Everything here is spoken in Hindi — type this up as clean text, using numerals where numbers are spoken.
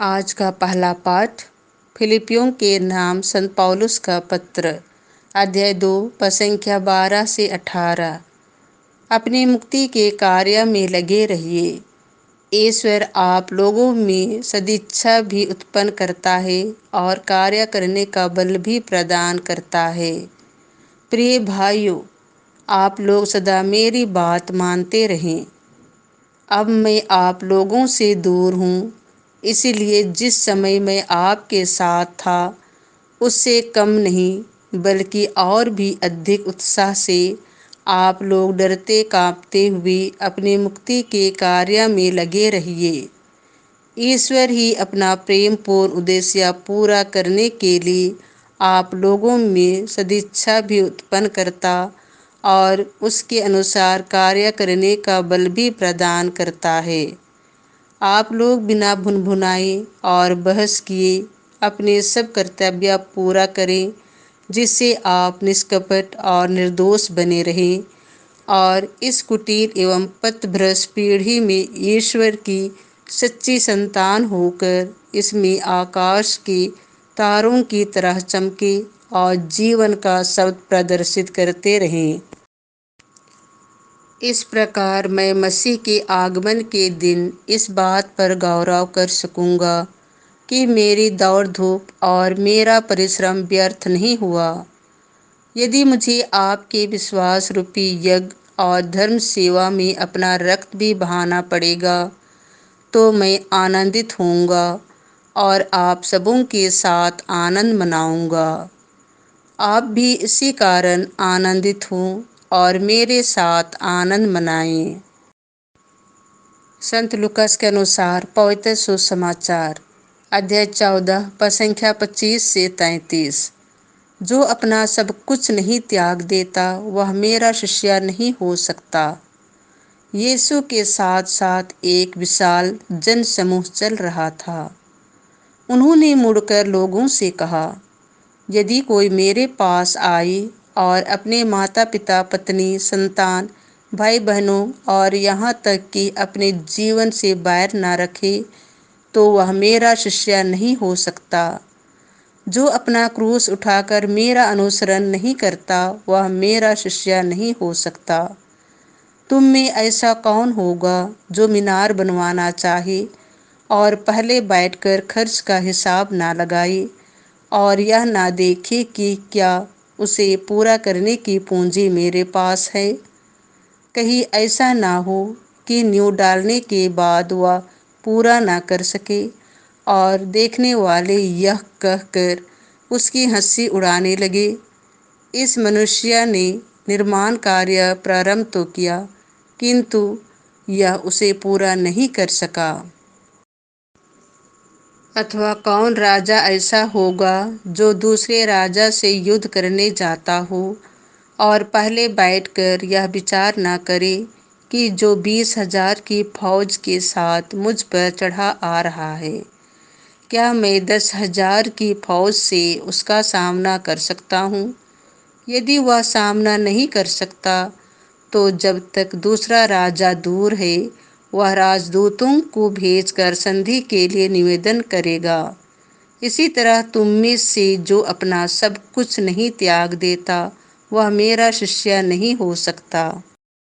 आज का पहला पाठ फिलिपियों के नाम संत पौलुस का पत्र, अध्याय 2 पद संख्या 12 से 18। अपनी मुक्ति के कार्य में लगे रहिए। ईश्वर आप लोगों में सदिच्छा भी उत्पन्न करता है और कार्य करने का बल भी प्रदान करता है। प्रिय भाइयों, आप लोग सदा मेरी बात मानते रहें। अब मैं आप लोगों से दूर हूँ, इसीलिए जिस समय मैं आपके साथ था उससे कम नहीं बल्कि और भी अधिक उत्साह से आप लोग डरते कांपते हुए अपनी मुक्ति के कार्य में लगे रहिए। ईश्वर ही अपना प्रेम पूर्ण उद्देश्य पूरा करने के लिए आप लोगों में सदिच्छा भी उत्पन्न करता और उसके अनुसार कार्य करने का बल भी प्रदान करता है। आप लोग बिना भुनभुनाए और बहस किए अपने सब कर्तव्य पूरा करें, जिससे आप निष्कपट और निर्दोष बने रहें और इस कुटिल एवं पथभ्रष्ट पीढ़ी में ईश्वर की सच्ची संतान होकर इसमें आकाश के तारों की तरह चमके और जीवन का शब्द प्रदर्शित करते रहें। इस प्रकार मैं मसीह के आगमन के दिन इस बात पर गौरव कर सकूंगा कि मेरी दौड़ धूप और मेरा परिश्रम व्यर्थ नहीं हुआ। यदि मुझे आपके विश्वास रूपी यज्ञ और धर्म सेवा में अपना रक्त भी बहाना पड़ेगा तो मैं आनंदित होऊंगा और आप सबों के साथ आनंद मनाऊंगा। आप भी इसी कारण आनंदित हों और मेरे साथ आनंद मनाएं। संत लूकास के अनुसार पवित्र सुसमाचार, अध्याय 14 पद संख्या 25 से 33। जो अपना सब कुछ नहीं त्याग देता वह मेरा शिष्य नहीं हो सकता। यीशु के साथ साथ एक विशाल जन समूह चल रहा था। उन्होंने मुड़कर लोगों से कहा, यदि कोई मेरे पास आए और अपने माता पिता, पत्नी, संतान, भाई बहनों और यहाँ तक कि अपने जीवन से बैर न रखे तो वह मेरा शिष्य नहीं हो सकता। जो अपना क्रूस उठाकर मेरा अनुसरण नहीं करता वह मेरा शिष्य नहीं हो सकता। तुम में ऐसा कौन होगा जो मीनार बनवाना चाहे और पहले बैठकर खर्च का हिसाब ना लगाए और यह ना देखे कि क्या उसे पूरा करने की पूंजी मेरे पास है? कहीं ऐसा ना हो कि नींव डालने के बाद वह पूरा ना कर सके और देखने वाले यह कहकर उसकी हंसी उड़ाने लगे, इस मनुष्य ने निर्माण कार्य प्रारंभ तो किया किंतु यह उसे पूरा नहीं कर सका। अथवा कौन राजा ऐसा होगा जो दूसरे राजा से युद्ध करने जाता हो और पहले बैठकर यह विचार न करे कि जो 20,000 की फौज के साथ मुझ पर चढ़ा आ रहा है, क्या मैं 10,000 की फौज से उसका सामना कर सकता हूँ? यदि वह सामना नहीं कर सकता तो जब तक दूसरा राजा दूर है वह राजदूतों को भेजकर संधि के लिए निवेदन करेगा। इसी तरह तुम में से जो अपना सब कुछ नहीं त्याग देता वह मेरा शिष्य नहीं हो सकता।